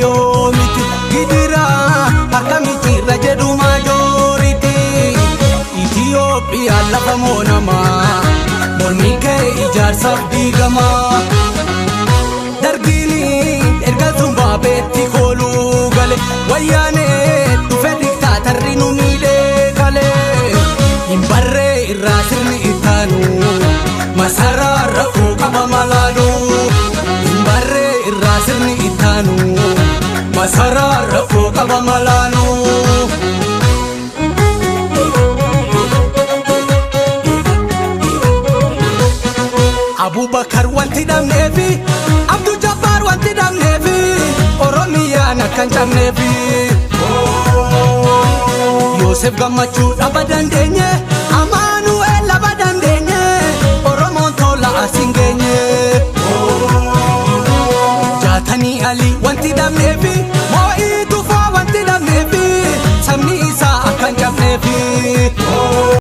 yomiti gidira akamiti rajedu majority Ethiopia lafa monama mormike ijar sabdi gama dargini erga zumba beti kolu gale wayane tufe dictatorri numile gale imbarre irasirni itanu masara rafu kaba maladu imbarre irasirni itanu masara rafu kaba malanu Abubakar wanti damnefi Abdul Jabbar wanti damnefi Oromiya nakan jamnefi Yosef Gamachu abadan denye Amanuel abadan denye Oromon tola asingenye Jatani Ali wanti damnefi